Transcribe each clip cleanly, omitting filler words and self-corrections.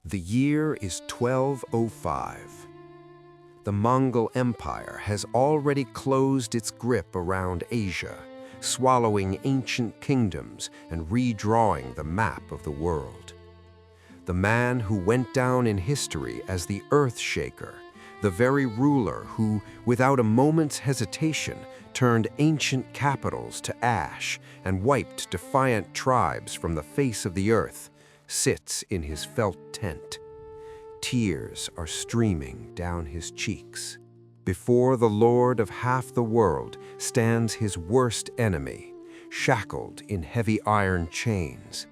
The year is 1205. The Mongol Empire has already closed its grip around Asia, swallowing ancient kingdoms and redrawing the map of the world. The man who went down in history as the Earthshaker, the very ruler who, without a moment's hesitation, turned ancient capitals to ash and wiped defiant tribes from the face of the earth, sits in his felt tent. Tears are streaming down his cheeks. Before the lord of half the world stands his worst enemy, shackled in heavy iron chains.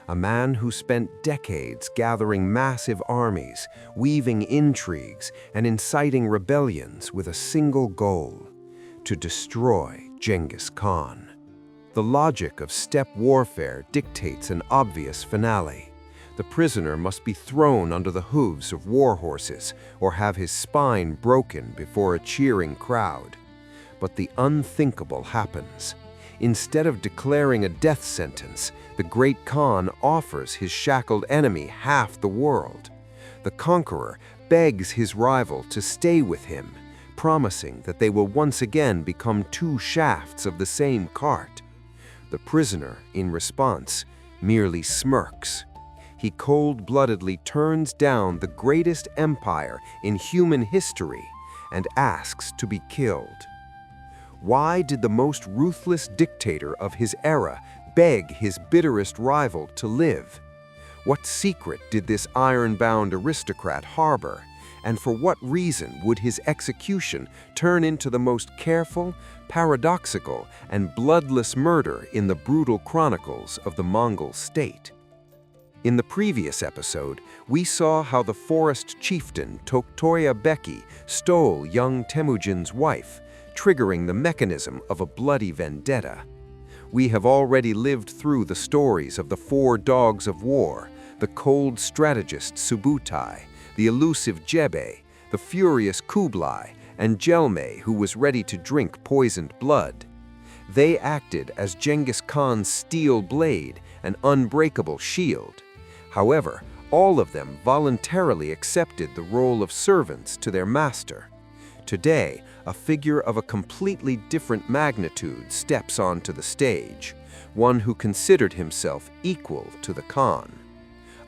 A man who spent decades gathering massive armies, weaving intrigues, and inciting rebellions with a single goal: to destroy Genghis Khan. The logic of steppe warfare dictates an obvious finale. The prisoner must be thrown under the hooves of war horses or have his spine broken before a cheering crowd. But the unthinkable happens. Instead of declaring a death sentence, the Great Khan offers his shackled enemy half the world. The conqueror begs his rival to stay with him, promising that they will once again become two shafts of the same cart. The prisoner, in response, merely smirks. He cold-bloodedly turns down the greatest empire in human history and asks to be killed. Why did the most ruthless dictator of his era beg his bitterest rival to live? What secret did this iron-bound aristocrat harbor? And for what reason would his execution turn into the most careful, paradoxical, and bloodless murder in the brutal chronicles of the Mongol state? In the previous episode, we saw how the forest chieftain Toktoya Beki stole young Temujin's wife, triggering the mechanism of a bloody vendetta. We have already lived through the stories of the four dogs of war, the cold strategist Subutai, the elusive Jebe, the furious Kublai, and Jelme, who was ready to drink poisoned blood. They acted as Genghis Khan's steel blade, an unbreakable shield. However, all of them voluntarily accepted the role of servants to their master. Today, a figure of a completely different magnitude steps onto the stage, one who considered himself equal to the Khan.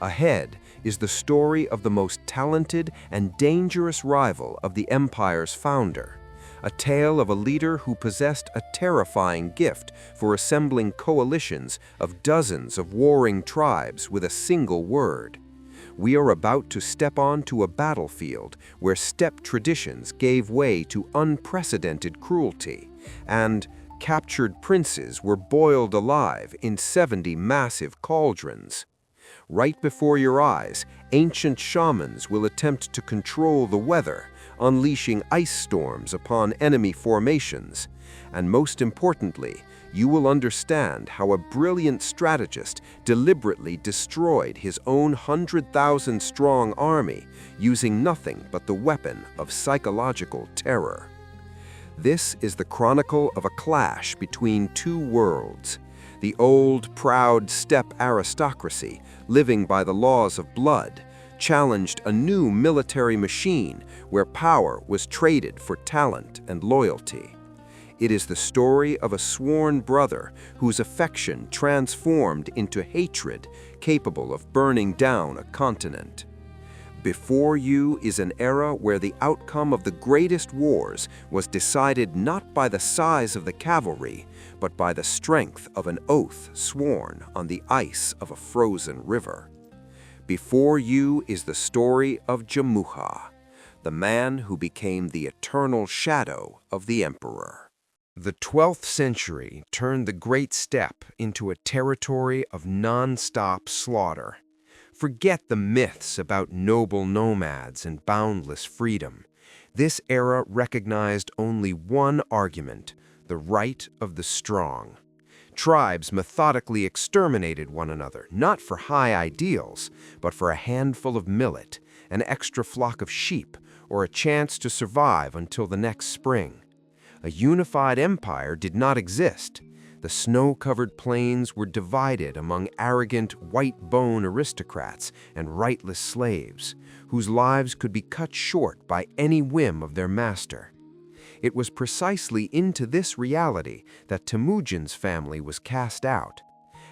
Ahead is the story of the most talented and dangerous rival of the empire's founder, a tale of a leader who possessed a terrifying gift for assembling coalitions of dozens of warring tribes with a single word. We are about to step onto a battlefield where steppe traditions gave way to unprecedented cruelty, and captured princes were boiled alive in 70 massive cauldrons. Right before your eyes, ancient shamans will attempt to control the weather, unleashing ice storms upon enemy formations. And most importantly, you will understand how a brilliant strategist deliberately destroyed his own 100,000-strong army using nothing but the weapon of psychological terror. This is the chronicle of a clash between two worlds. The old, proud steppe aristocracy, living by the laws of blood, challenged a new military machine where power was traded for talent and loyalty. It is the story of a sworn brother whose affection transformed into hatred capable of burning down a continent. Before you is an era where the outcome of the greatest wars was decided not by the size of the cavalry, but by the strength of an oath sworn on the ice of a frozen river. Before you is the story of Jamukha, the man who became the eternal shadow of the emperor. The 12th century turned the Great Steppe into a territory of non-stop slaughter. Forget the myths about noble nomads and boundless freedom. This era recognized only one argument: the right of the strong. Tribes methodically exterminated one another, not for high ideals, but for a handful of millet, an extra flock of sheep, or a chance to survive until the next spring. A unified empire did not exist. the snow-covered plains were divided among arrogant white-bone aristocrats and rightless slaves, whose lives could be cut short by any whim of their master. It was precisely into this reality that Temujin's family was cast out.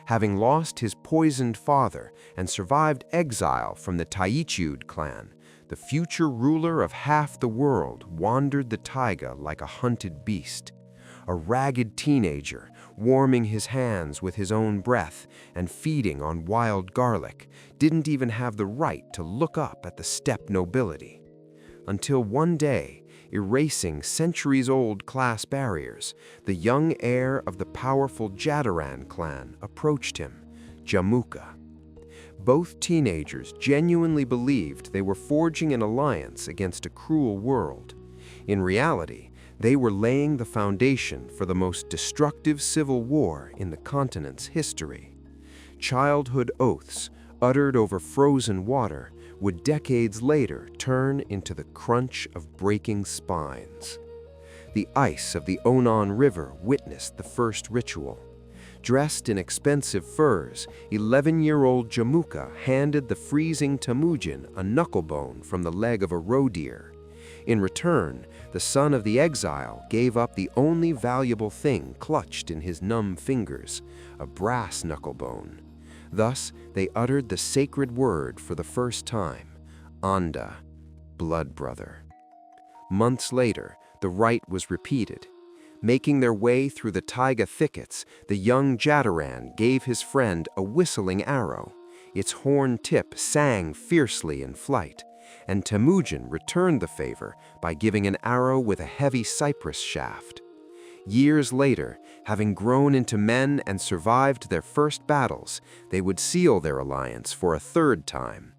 Having lost his poisoned father and survived exile from the Taichud clan, the future ruler of half the world wandered the taiga like a hunted beast. A ragged teenager, warming his hands with his own breath and feeding on wild garlic, didn't even have the right to look up at the steppe nobility. Until one day, erasing centuries-old class barriers, the young heir of the powerful Jadaran clan approached him, Jamukha. Both teenagers genuinely believed they were forging an alliance against a cruel world. In reality, they were laying the foundation for the most destructive civil war in the continent's history. Childhood oaths, uttered over frozen water, would decades later turn into the crunch of breaking spines. The ice of the Onon River witnessed the first ritual. Dressed in expensive furs, 11-year-old Jamukha handed the freezing Temujin a knucklebone from the leg of a roe deer. In return, the son of the exile gave up the only valuable thing clutched in his numb fingers, a brass knucklebone. Thus, they uttered the sacred word for the first time, Anda, blood brother. Months later, the rite was repeated. Making their way through the taiga thickets, the young Jadaran gave his friend a whistling arrow. Its horn tip sang fiercely in flight, and Temujin returned the favor by giving an arrow with a heavy cypress shaft. Years later, having grown into men and survived their first battles, they would seal their alliance for a third time.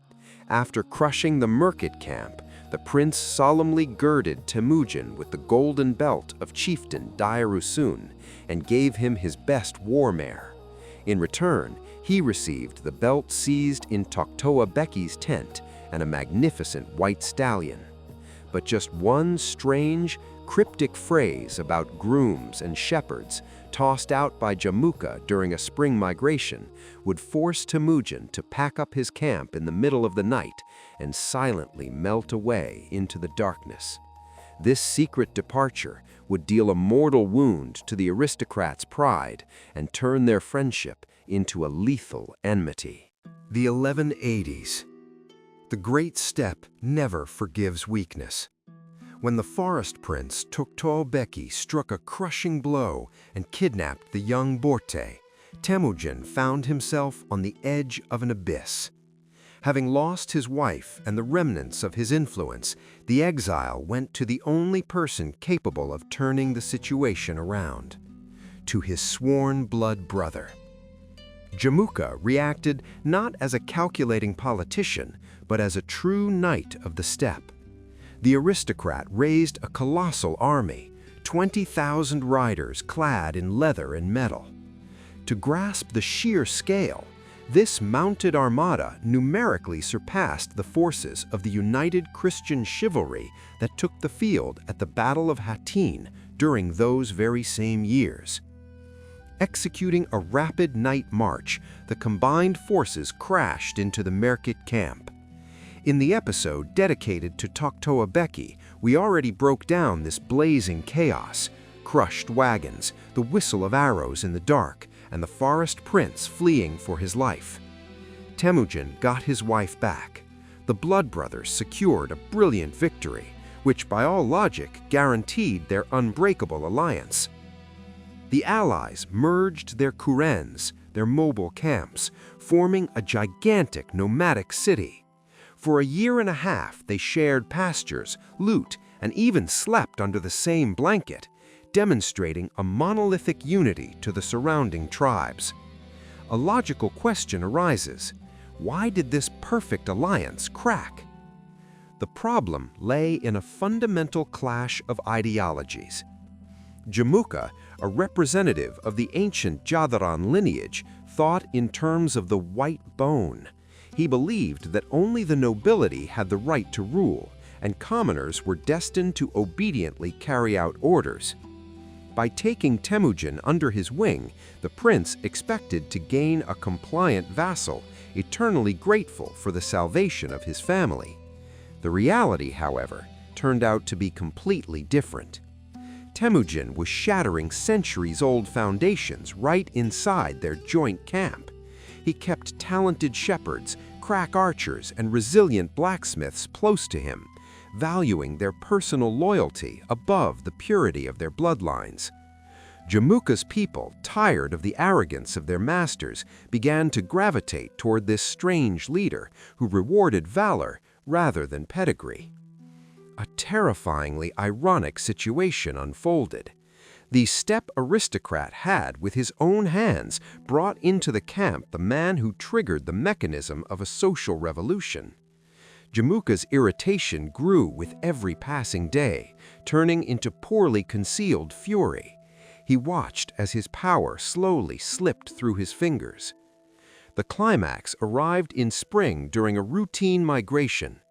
After crushing the Merkid camp, the prince solemnly girded Temujin with the golden belt of chieftain Dairusun and gave him his best war mare. In return, he received the belt seized in Toktoa Beki's tent and a magnificent white stallion. But just one strange, cryptic phrase about grooms and shepherds, tossed out by Jamukha during a spring migration, would force Temujin to pack up his camp in the middle of the night and silently melt away into the darkness. This secret departure would deal a mortal wound to the aristocrats' pride and turn their friendship into a lethal enmity. The 1180s. The Great Steppe never forgives weakness. When the forest prince Toktoa Beki struck a crushing blow and kidnapped the young Borte, Temujin found himself on the edge of an abyss. Having lost his wife and the remnants of his influence, the exile went to the only person capable of turning the situation around, to his sworn blood brother. Jamukha reacted not as a calculating politician, but as a true knight of the steppe. The aristocrat raised a colossal army, 20,000 riders clad in leather and metal. To grasp the sheer scale, this mounted armada numerically surpassed the forces of the united Christian chivalry that took the field at the Battle of Hattin during those very same years. Executing a rapid night march, the combined forces crashed into the Merkid camp. In the episode dedicated to Toktoa Beki, we already broke down this blazing chaos: crushed wagons, the whistle of arrows in the dark, and the forest prince fleeing for his life. Temujin got his wife back. The blood brothers secured a brilliant victory, which by all logic guaranteed their unbreakable alliance. The allies merged their kurens, their mobile camps, forming a gigantic nomadic city. For a year and a half, they shared pastures, loot, and even slept under the same blanket, demonstrating a monolithic unity to the surrounding tribes. A logical question arises: why did this perfect alliance crack? The problem lay in a fundamental clash of ideologies. Jamukha, a representative of the ancient Jadaran lineage, thought in terms of the white bone. He believed that only the nobility had the right to rule, and commoners were destined to obediently carry out orders. By taking Temujin under his wing, the prince expected to gain a compliant vassal, eternally grateful for the salvation of his family. The reality, however, turned out to be completely different. Temujin was shattering centuries-old foundations right inside their joint camp. He kept talented shepherds, crack archers, and resilient blacksmiths close to him, valuing their personal loyalty above the purity of their bloodlines. Jamukha's people, tired of the arrogance of their masters, began to gravitate toward this strange leader who rewarded valor rather than pedigree. A terrifyingly ironic situation unfolded. The steppe aristocrat had, with his own hands, brought into the camp the man who triggered the mechanism of a social revolution. Jamukha's irritation grew with every passing day, turning into poorly concealed fury. He watched as his power slowly slipped through his fingers. The climax arrived in spring during a routine migration.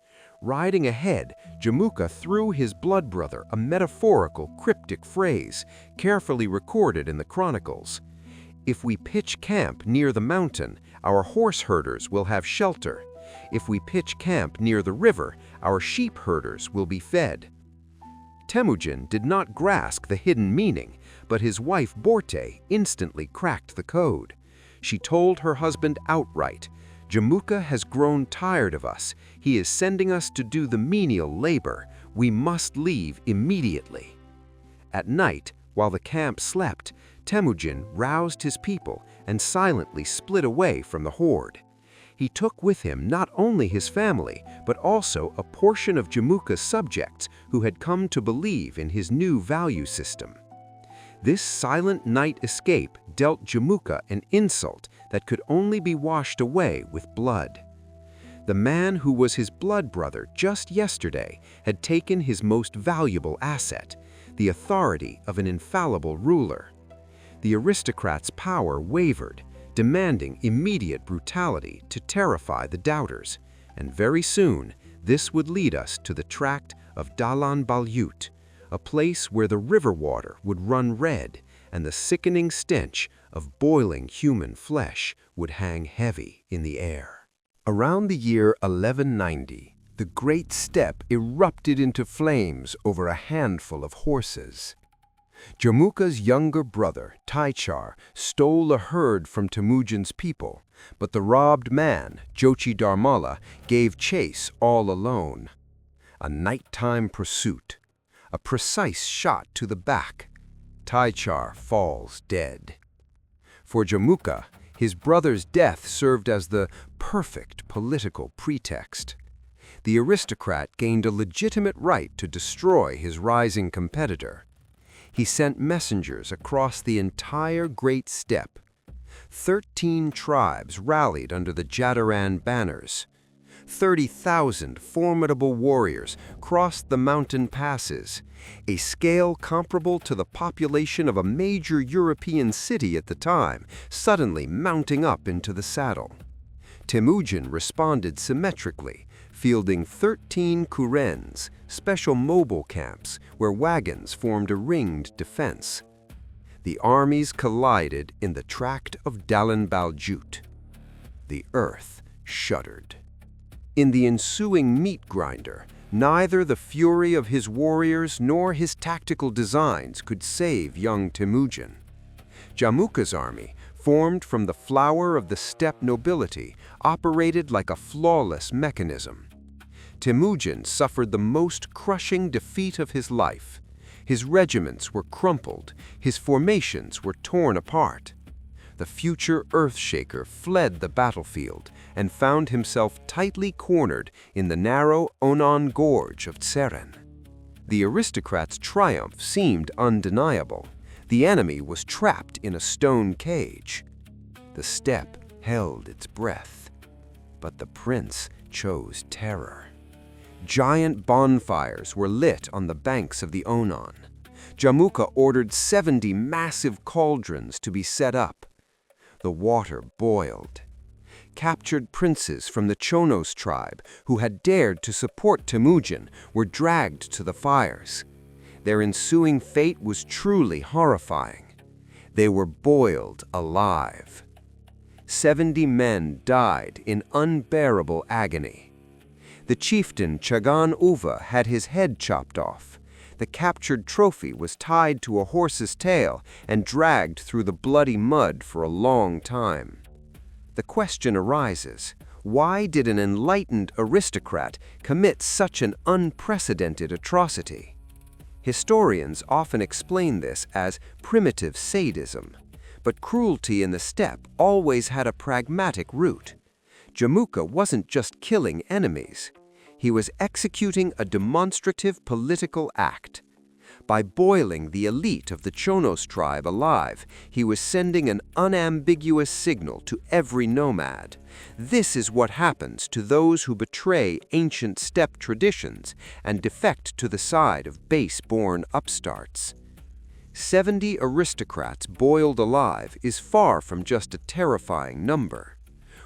Riding ahead, Jamukha threw his blood brother a metaphorical, cryptic phrase, carefully recorded in the chronicles. "If we pitch camp near the mountain, our horse herders will have shelter. If we pitch camp near the river, our sheep herders will be fed." Temujin did not grasp the hidden meaning, but his wife Borte instantly cracked the code. She told her husband outright, "Jamukha has grown tired of us. He is sending us to do the menial labor. We must leave immediately." At night, while the camp slept, Temujin roused his people and silently split away from the horde. He took with him not only his family, but also a portion of Jamukha's subjects who had come to believe in his new value system. This silent night escape dealt Jamukha an insult that could only be washed away with blood. The man who was his blood brother just yesterday had taken his most valuable asset, the authority of an infallible ruler. The aristocrat's power wavered, demanding immediate brutality to terrify the doubters, and very soon this would lead us to the tract of Dalan-Baljut, a place where the river water would run red and the sickening stench of boiling human flesh would hang heavy in the air. Around the year 1190, the Great Steppe erupted into flames over a handful of horses. Jamukha's younger brother, Taichar, stole a herd from Temujin's people, but the robbed man, Jochi-Darmala, gave chase all alone. A nighttime pursuit. A precise shot to the back. Taichar falls dead. For Jamukha, his brother's death served as the perfect political pretext. The aristocrat gained a legitimate right to destroy his rising competitor. He sent messengers across the entire Great Steppe. 13 tribes rallied under the Jadaran banners. 30,000 formidable warriors crossed the mountain passes, a scale comparable to the population of a major European city at the time, suddenly mounting up into the saddle. Temujin responded symmetrically, fielding 13 kurens, special mobile camps where wagons formed a ringed defense. The armies collided in the tract of Dalan-Baljut. The earth shuddered. In the ensuing meat grinder, neither the fury of his warriors nor his tactical designs could save young Temujin. Jamukha's army, formed from the flower of the steppe nobility, operated like a flawless mechanism. Temujin suffered the most crushing defeat of his life. His regiments were crumpled, his formations were torn apart. The future earthshaker fled the battlefield and found himself tightly cornered in the narrow Onon gorge of Tseren. The aristocrat's triumph seemed undeniable. The enemy was trapped in a stone cage. The steppe held its breath, but the prince chose terror. Giant bonfires were lit on the banks of the Onon. Jamukha ordered 70 massive cauldrons to be set up. The water boiled. Captured princes from the Chonos tribe who had dared to support Temujin were dragged to the fires. Their ensuing fate was truly horrifying. They were boiled alive. 70 men died in unbearable agony. The chieftain Chagan Uva had his head chopped off. The captured trophy was tied to a horse's tail and dragged through the bloody mud for a long time. The question arises, why did an enlightened aristocrat commit such an unprecedented atrocity? Historians often explain this as primitive sadism, but cruelty in the steppe always had a pragmatic root. Jamukha wasn't just killing enemies. He was executing a demonstrative political act. By boiling the elite of the Chonos tribe alive, he was sending an unambiguous signal to every nomad. This is what happens to those who betray ancient steppe traditions and defect to the side of base-born upstarts. 70 aristocrats boiled alive is far from just a terrifying number.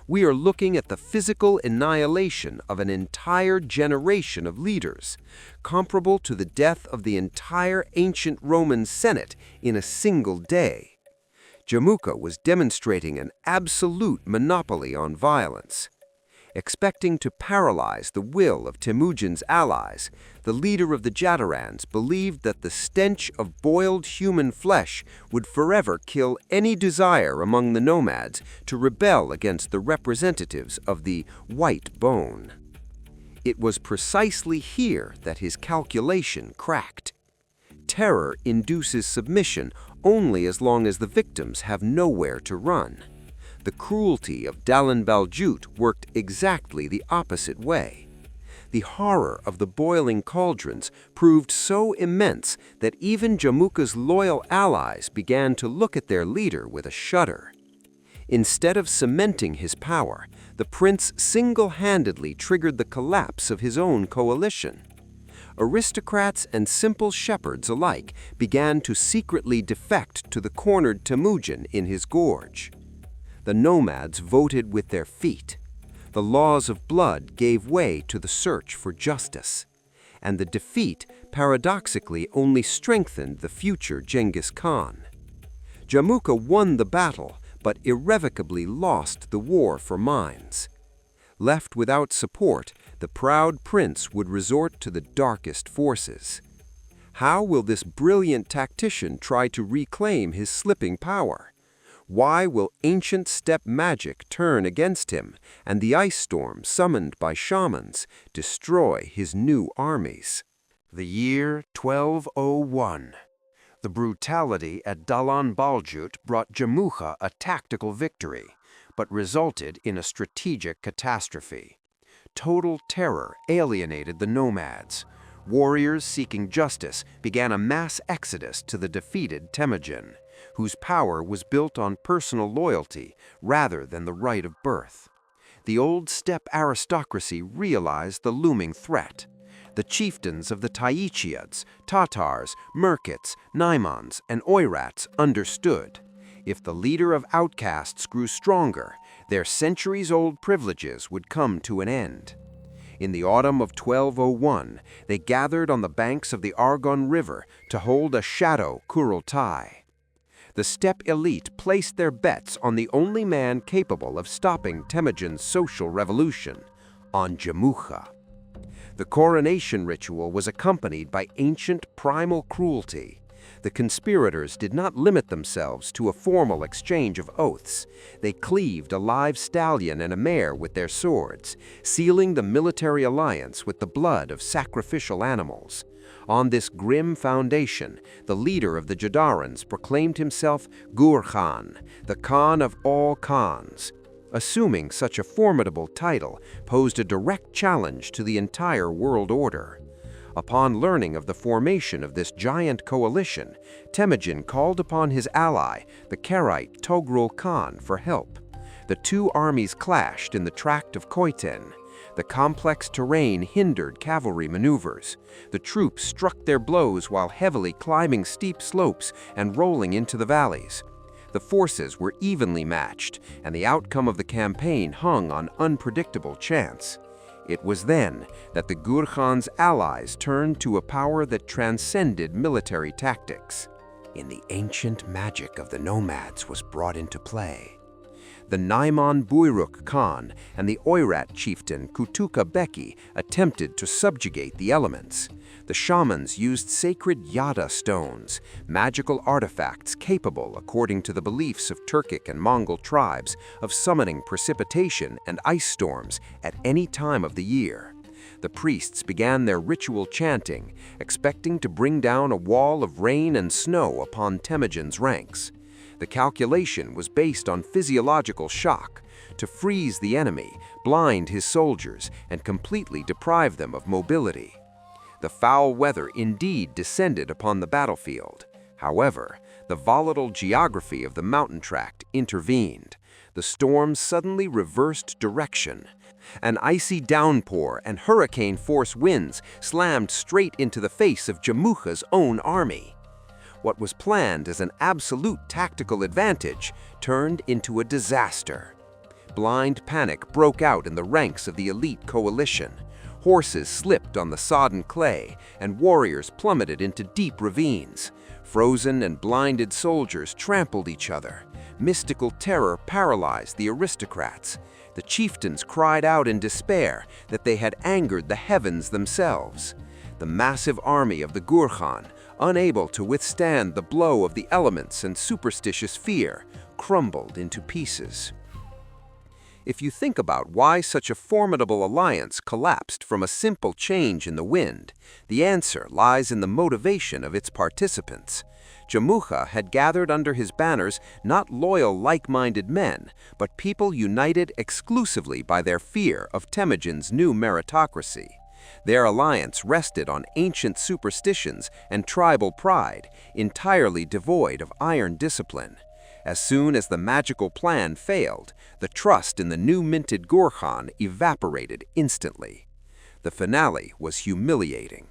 We are looking at the physical annihilation of an entire generation of leaders, comparable to the death of the entire ancient Roman Senate in a single day. Jamukha was demonstrating an absolute monopoly on violence. Expecting to paralyze the will of Temujin's allies, the leader of the Jadarans believed that the stench of boiled human flesh would forever kill any desire among the nomads to rebel against the representatives of the white bone. It was precisely here that his calculation cracked. Terror induces submission only as long as the victims have nowhere to run. The cruelty of Dalan-Baljut worked exactly the opposite way. The horror of the boiling cauldrons proved so immense that even Jamukha's loyal allies began to look at their leader with a shudder. Instead of cementing his power, the prince single-handedly triggered the collapse of his own coalition. Aristocrats and simple shepherds alike began to secretly defect to the cornered Temujin in his gorge. The nomads voted with their feet. The laws of blood gave way to the search for justice. And the defeat paradoxically only strengthened the future Genghis Khan. Jamukha won the battle, but irrevocably lost the war for minds. Left without support, the proud prince would resort to the darkest forces. How will this brilliant tactician try to reclaim his slipping power? Why will ancient steppe magic turn against him, and the ice storm summoned by shamans destroy his new armies? The year 1201. The brutality at Dalan-Baljut brought Jamukha a tactical victory, but resulted in a strategic catastrophe. Total terror alienated the nomads. Warriors seeking justice began a mass exodus to the defeated Temujin, whose power was built on personal loyalty rather than the right of birth. The old steppe aristocracy realized the looming threat. The chieftains of the Taichiads, Tatars, Merkits, Naimans, and Oirats understood. If the leader of outcasts grew stronger, their centuries-old privileges would come to an end. In the autumn of 1201, they gathered on the banks of the Onon River to hold a shadow Kurultai. The steppe elite placed their bets on the only man capable of stopping Temujin's social revolution, on Jamukha. The coronation ritual was accompanied by ancient primal cruelty. The conspirators did not limit themselves to a formal exchange of oaths. They cleaved a live stallion and a mare with their swords, sealing the military alliance with the blood of sacrificial animals. On this grim foundation, the leader of the Jadarans proclaimed himself Gur-Khan, the Khan of all Khans. Assuming such a formidable title posed a direct challenge to the entire world order. Upon learning of the formation of this giant coalition, Temujin called upon his ally, the Karaite Togrul Khan, for help. The two armies clashed in the tract of Khoiten. The complex terrain hindered cavalry maneuvers. The troops struck their blows while heavily climbing steep slopes and rolling into the valleys. The forces were evenly matched, and the outcome of the campaign hung on unpredictable chance. It was then that the Gur-Khan's allies turned to a power that transcended military tactics. In the ancient magic of the nomads was brought into play. The Naiman Khan and the Oirat chieftain Kutuka Beki attempted to subjugate the elements. The shamans used sacred yada stones, magical artifacts capable, according to the beliefs of Turkic and Mongol tribes, of summoning precipitation and ice storms at any time of the year. The priests began their ritual chanting, expecting to bring down a wall of rain and snow upon Temujin's ranks. The calculation was based on physiological shock, to freeze the enemy, blind his soldiers, and completely deprive them of mobility. The foul weather indeed descended upon the battlefield. However, the volatile geography of the mountain tract intervened. The storm suddenly reversed direction. An icy downpour and hurricane-force winds slammed straight into the face of Jamukha's own army. What was planned as an absolute tactical advantage turned into a disaster. Blind panic broke out in the ranks of the elite coalition. Horses slipped on the sodden clay, and warriors plummeted into deep ravines. Frozen and blinded soldiers trampled each other. Mystical terror paralyzed the aristocrats. The chieftains cried out in despair that they had angered the heavens themselves. The massive army of the Gur-Khan, unable to withstand the blow of the elements and superstitious fear, crumbled into pieces. If you think about why such a formidable alliance collapsed from a simple change in the wind, the answer lies in the motivation of its participants. Jamukha had gathered under his banners not loyal, like-minded men, but people united exclusively by their fear of Temujin's new meritocracy. Their alliance rested on ancient superstitions and tribal pride, entirely devoid of iron discipline. As soon as the magical plan failed, the trust in the new-minted Gur-Khan evaporated instantly. The finale was humiliating.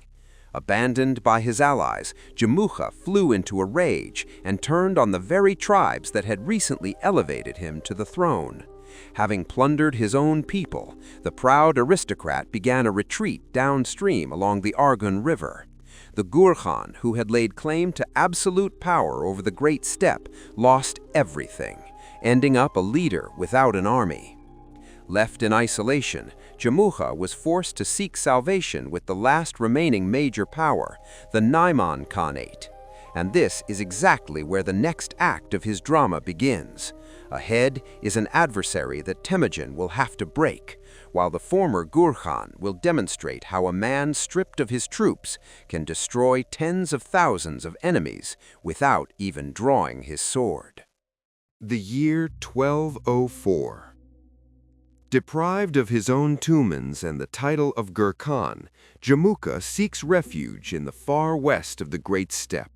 Abandoned by his allies, Jamukha flew into a rage and turned on the very tribes that had recently elevated him to the throne. Having plundered his own people, the proud aristocrat began a retreat downstream along the Onon River. The Gur-Khan, who had laid claim to absolute power over the Great Steppe, lost everything, ending up a leader without an army. Left in isolation, Jamukha was forced to seek salvation with the last remaining major power, the Naiman Khanate. And this is exactly where the next act of his drama begins. Ahead is an adversary that Temujin will have to break, while the former Gur-Khan will demonstrate how a man stripped of his troops can destroy tens of thousands of enemies without even drawing his sword. The year 1204. Deprived of his own tumens and the title of Gur-Khan, Jamukha seeks refuge in the far west of the Great Steppe.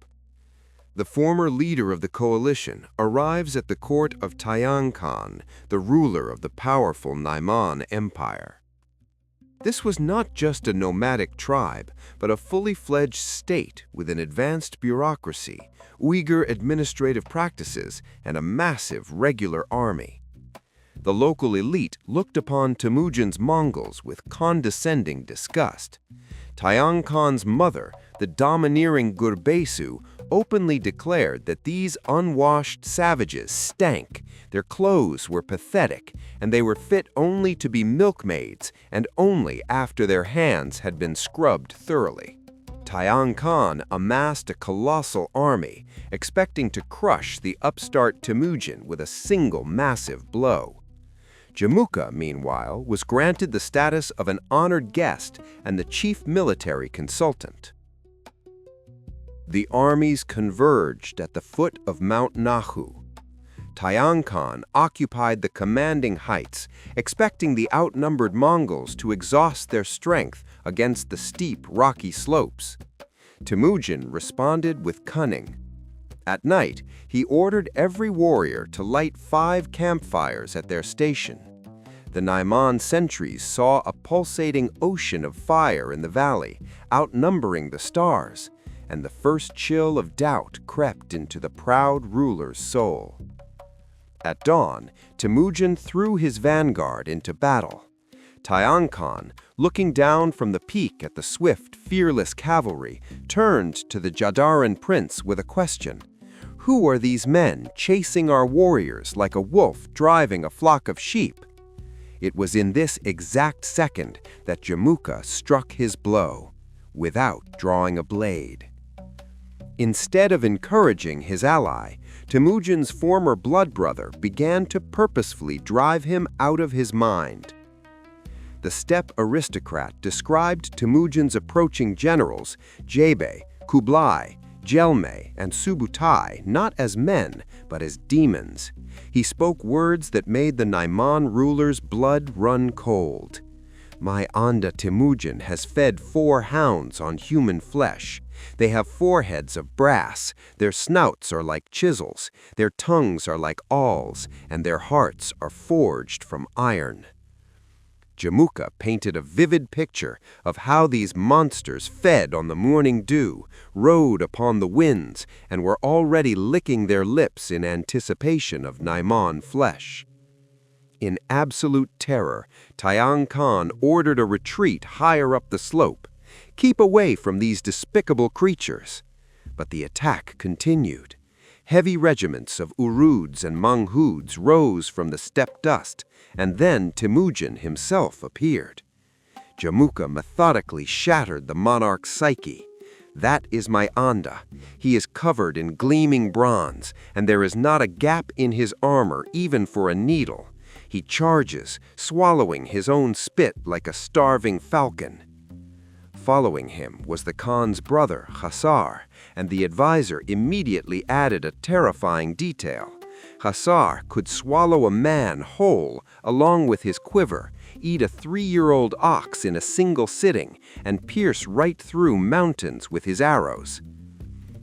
The former leader of the coalition arrives at the court of Tayang Khan, the ruler of the powerful Naiman Empire. This was not just a nomadic tribe, but a fully fledged state with an advanced bureaucracy, Uyghur administrative practices, and a massive regular army. The local elite looked upon Temujin's Mongols with condescending disgust. Tayang Khan's mother, the domineering Gurbesu, openly declared that these unwashed savages stank, their clothes were pathetic, and they were fit only to be milkmaids and only after their hands had been scrubbed thoroughly. Tayang Khan amassed a colossal army, expecting to crush the upstart Temujin with a single massive blow. Jamukha, meanwhile, was granted the status of an honored guest and the chief military consultant. The armies converged at the foot of Mount Nahu. Tayang Khan occupied the commanding heights, expecting the outnumbered Mongols to exhaust their strength against the steep, rocky slopes. Temujin responded with cunning. At night, he ordered every warrior to light 5 campfires at their station. The Naiman sentries saw a pulsating ocean of fire in the valley, outnumbering the stars, and the first chill of doubt crept into the proud ruler's soul. At dawn, Temujin threw his vanguard into battle. Taiang Khan, looking down from the peak at the swift, fearless cavalry, turned to the Jadaran prince with a question. Who are these men chasing our warriors like a wolf driving a flock of sheep? It was in this exact second that Jamukha struck his blow, without drawing a blade. Instead of encouraging his ally, Temujin's former blood brother began to purposefully drive him out of his mind. The steppe aristocrat described Temujin's approaching generals, Jebe, Kublai, Jelme, and Subutai, not as men, but as demons. He spoke words that made the Naiman ruler's blood run cold. My Anda Temujin has fed 4 hounds on human flesh. They have foreheads of brass, their snouts are like chisels, their tongues are like awls, and their hearts are forged from iron. Jamukha painted a vivid picture of how these monsters fed on the morning dew, rode upon the winds, and were already licking their lips in anticipation of Naiman flesh. In absolute terror, Taiang Khan ordered a retreat higher up the slope. Keep away from these despicable creatures. But the attack continued. Heavy regiments of Uruds and Manghoods rose from the steppe dust, and then Temujin himself appeared. Jamukha methodically shattered the monarch's psyche. That is my Anda. He is covered in gleaming bronze, and there is not a gap in his armor even for a needle. He charges, swallowing his own spit like a starving falcon. Following him was the Khan's brother, Hasar, and the advisor immediately added a terrifying detail. Hasar could swallow a man whole along with his quiver, eat a 3-year-old ox in a single sitting, and pierce right through mountains with his arrows.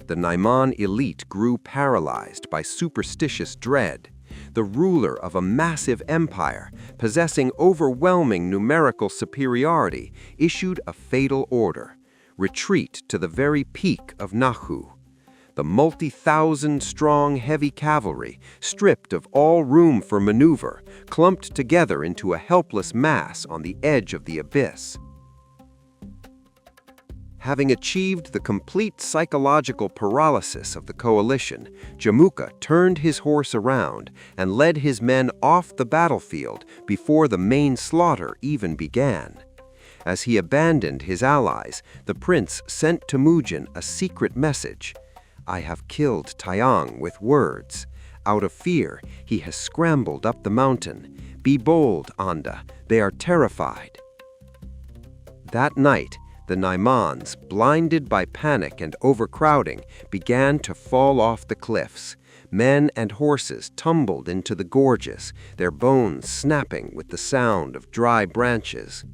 The Naiman elite grew paralyzed by superstitious dread. The ruler of a massive empire, possessing overwhelming numerical superiority, issued a fatal order: retreat to the very peak of Nahu. The multi-thousand-strong heavy cavalry, stripped of all room for maneuver, clumped together into a helpless mass on the edge of the abyss. Having achieved the complete psychological paralysis of the coalition, Jamukha turned his horse around and led his men off the battlefield before the main slaughter even began. As he abandoned his allies, the prince sent Temujin a secret message. I have killed Taiang with words. Out of fear, he has scrambled up the mountain. Be bold, Anda. They are terrified. That night, the Naimans, blinded by panic and overcrowding, began to fall off the cliffs. Men and horses tumbled into the gorges, their bones snapping with the sound of dry branches.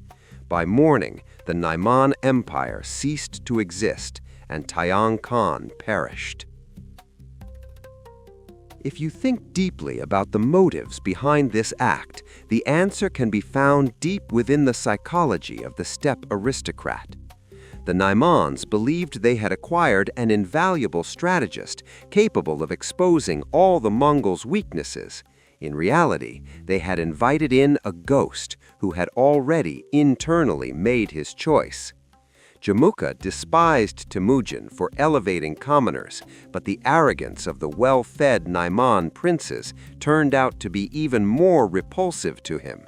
By morning, the Naiman Empire ceased to exist, and Taiang Khan perished. If you think deeply about the motives behind this act, the answer can be found deep within the psychology of the steppe aristocrat. The Naimans believed they had acquired an invaluable strategist capable of exposing all the Mongols' weaknesses. In reality, they had invited in a ghost who had already internally made his choice. Jamukha despised Temujin for elevating commoners, but the arrogance of the well-fed Naiman princes turned out to be even more repulsive to him.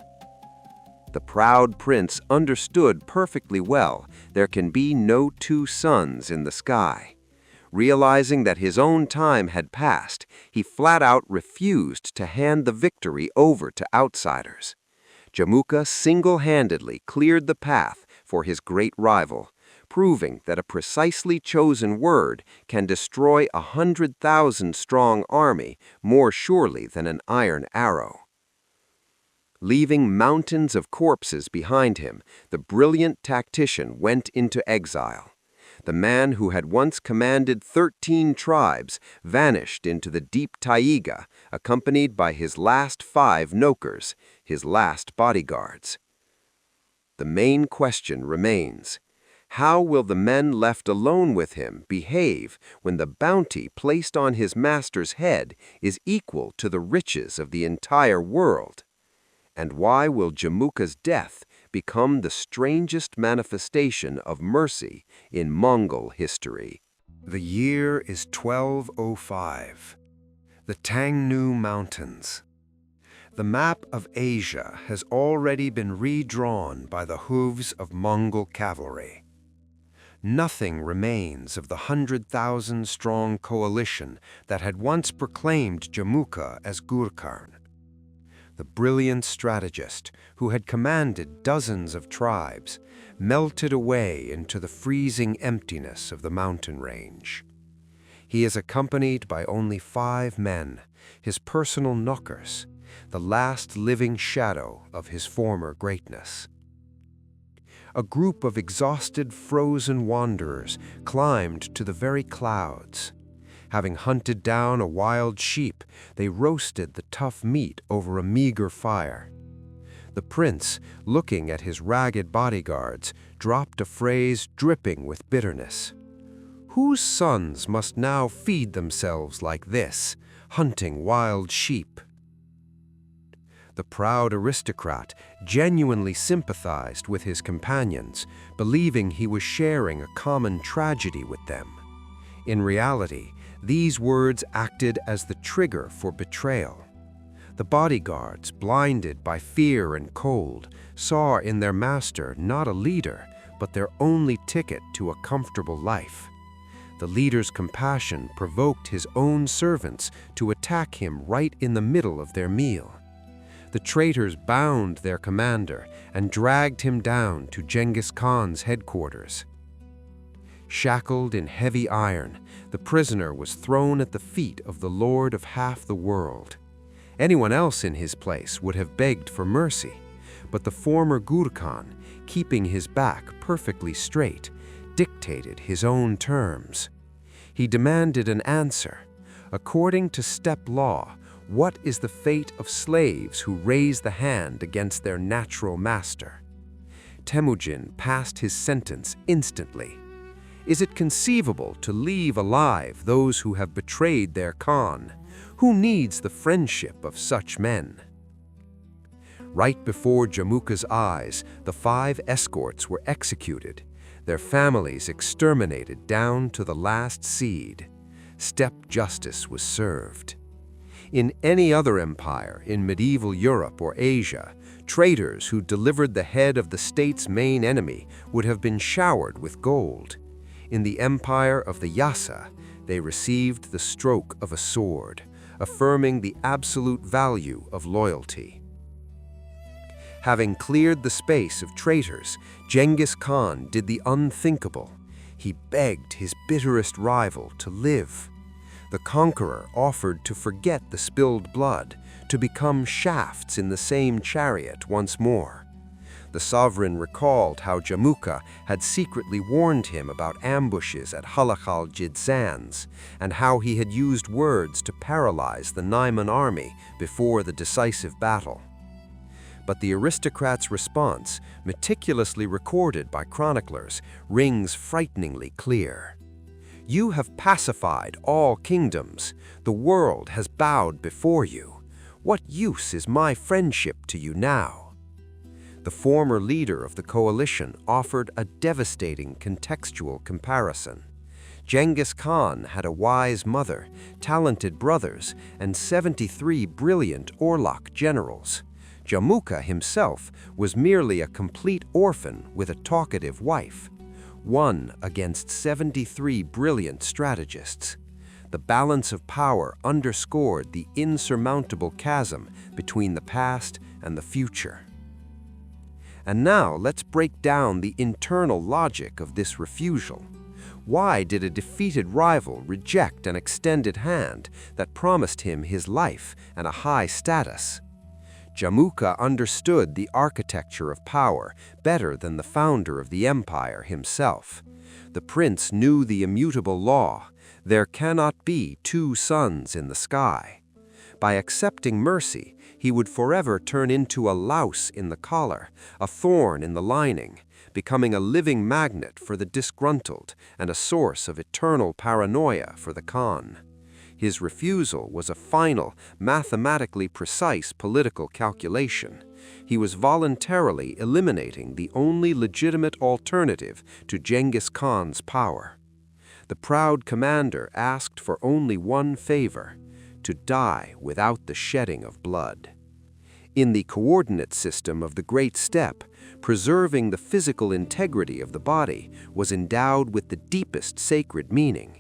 The proud prince understood perfectly well there can be no 2 suns in the sky. Realizing that his own time had passed, he flat out refused to hand the victory over to outsiders. Jamukha single-handedly cleared the path for his great rival, proving that a precisely chosen word can destroy a 100,000-strong army more surely than an iron arrow. Leaving mountains of corpses behind him, the brilliant tactician went into exile. The man who had once commanded 13 tribes vanished into the deep taiga, accompanied by his last 5 nokers, his last bodyguards. The main question remains: how will the men left alone with him behave when the bounty placed on his master's head is equal to the riches of the entire world? And why will Jamukha's death become the strangest manifestation of mercy in Mongol history. The year is 1205. The Tangnu Mountains. The map of Asia has already been redrawn by the hooves of Mongol cavalry. Nothing remains of the 100,000-strong coalition that had once proclaimed Jamukha as Gur-Khan. The brilliant strategist, who had commanded dozens of tribes, melted away into the freezing emptiness of the mountain range. He is accompanied by only 5 men, his personal knockers, the last living shadow of his former greatness. A group of exhausted, frozen wanderers climbed to the very clouds. Having hunted down a wild sheep, they roasted the tough meat over a meager fire. The prince, looking at his ragged bodyguards, dropped a phrase dripping with bitterness. Whose sons must now feed themselves like this, hunting wild sheep? The proud aristocrat genuinely sympathized with his companions, believing he was sharing a common tragedy with them. In reality, these words acted as the trigger for betrayal. The bodyguards, blinded by fear and cold, saw in their master not a leader, but their only ticket to a comfortable life. The leader's compassion provoked his own servants to attack him right in the middle of their meal. The traitors bound their commander and dragged him down to Genghis Khan's headquarters. Shackled in heavy iron, the prisoner was thrown at the feet of the lord of half the world. Anyone else in his place would have begged for mercy, but the former Gur-Khan, keeping his back perfectly straight, dictated his own terms. He demanded an answer. According to steppe law, what is the fate of slaves who raise the hand against their natural master? Temujin passed his sentence instantly. Is it conceivable to leave alive those who have betrayed their Khan? Who needs the friendship of such men? Right before Jamukha's eyes, the 5 escorts were executed, their families exterminated down to the last seed. Steppe justice was served. In any other empire in medieval Europe or Asia, traitors who delivered the head of the state's main enemy would have been showered with gold. In the empire of the Yasa, they received the stroke of a sword, affirming the absolute value of loyalty. Having cleared the space of traitors, Genghis Khan did the unthinkable. He begged his bitterest rival to live. The conqueror offered to forget the spilled blood, to become shafts in the same chariot once more. The sovereign recalled how Jamukha had secretly warned him about ambushes at Halakhaljid sands, and how he had used words to paralyze the Naiman army before the decisive battle. But the aristocrat's response, meticulously recorded by chroniclers, rings frighteningly clear. You have pacified all kingdoms. The world has bowed before you. What use is my friendship to you now? The former leader of the coalition offered a devastating contextual comparison. Genghis Khan had a wise mother, talented brothers, and 73 brilliant Orlok generals. Jamukha himself was merely a complete orphan with a talkative wife. 1 against 73 brilliant strategists. The balance of power underscored the insurmountable chasm between the past and the future. And now let's break down the internal logic of this refusal. Why did a defeated rival reject an extended hand that promised him his life and a high status? Jamukha understood the architecture of power better than the founder of the empire himself. The prince knew the immutable law: there cannot be 2 suns in the sky. By accepting mercy, he would forever turn into a louse in the collar, a thorn in the lining, becoming a living magnet for the disgruntled and a source of eternal paranoia for the Khan. His refusal was a final, mathematically precise political calculation. He was voluntarily eliminating the only legitimate alternative to Genghis Khan's power. The proud commander asked for only one favor: to die without the shedding of blood. In the coordinate system of the Great Steppe, preserving the physical integrity of the body was endowed with the deepest sacred meaning.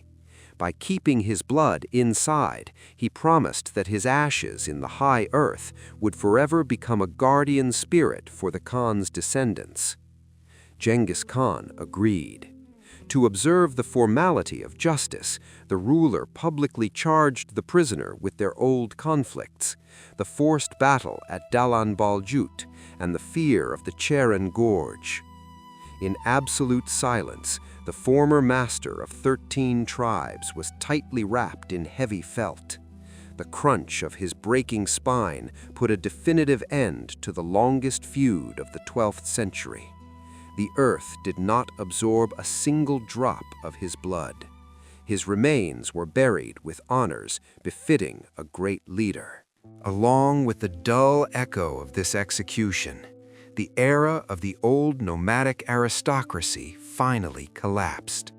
By keeping his blood inside, he promised that his ashes in the high earth would forever become a guardian spirit for the Khan's descendants. Genghis Khan agreed. To observe the formality of justice, the ruler publicly charged the prisoner with their old conflicts, the forced battle at Dalan-Baljut, and the fear of the Charan Gorge. In absolute silence, the former master of 13 tribes was tightly wrapped in heavy felt. The crunch of his breaking spine put a definitive end to the longest feud of the 12th century. The earth did not absorb a single drop of his blood. His remains were buried with honors befitting a great leader. Along with the dull echo of this execution, the era of the old nomadic aristocracy finally collapsed.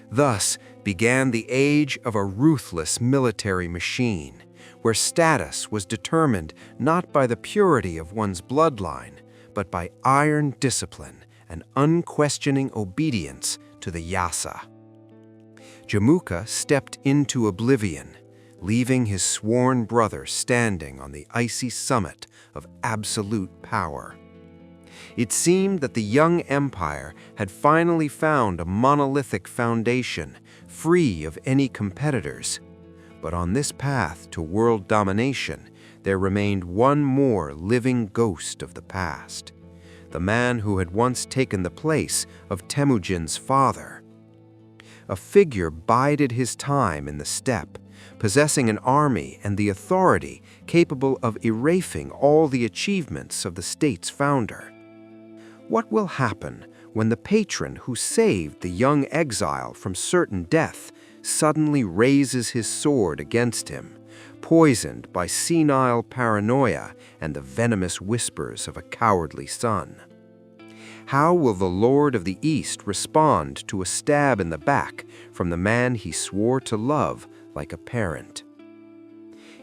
Thus began the age of a ruthless military machine, where status was determined not by the purity of one's bloodline, but by iron discipline and unquestioning obedience to the Yasa. Jamukha stepped into oblivion, leaving his sworn brother standing on the icy summit of absolute power. It seemed that the young empire had finally found a monolithic foundation, free of any competitors. But on this path to world domination, there remained one more living ghost of the past: the man who had once taken the place of Temujin's father. A figure bided his time in the steppe, possessing an army and the authority capable of erasing all the achievements of the state's founder. What will happen when the patron who saved the young exile from certain death suddenly raises his sword against him, poisoned by senile paranoia and the venomous whispers of a cowardly son? How will the Lord of the East respond to a stab in the back from the man he swore to love like a parent?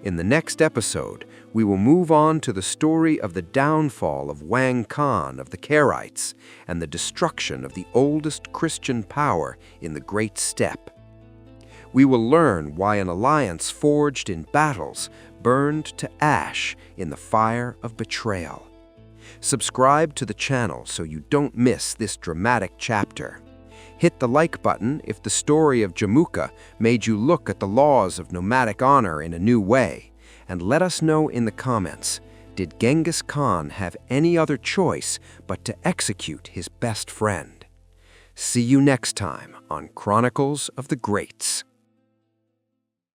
In the next episode, we will move on to the story of the downfall of Wang Khan of the Karaites and the destruction of the oldest Christian power in the Great Steppe. We will learn why an alliance forged in battles burned to ash in the fire of betrayal. Subscribe to the channel so you don't miss this dramatic chapter. Hit the like button if the story of Jamukha made you look at the laws of nomadic honor in a new way. And let us know in the comments, did Genghis Khan have any other choice but to execute his best friend? See you next time on Chronicles of the Greats.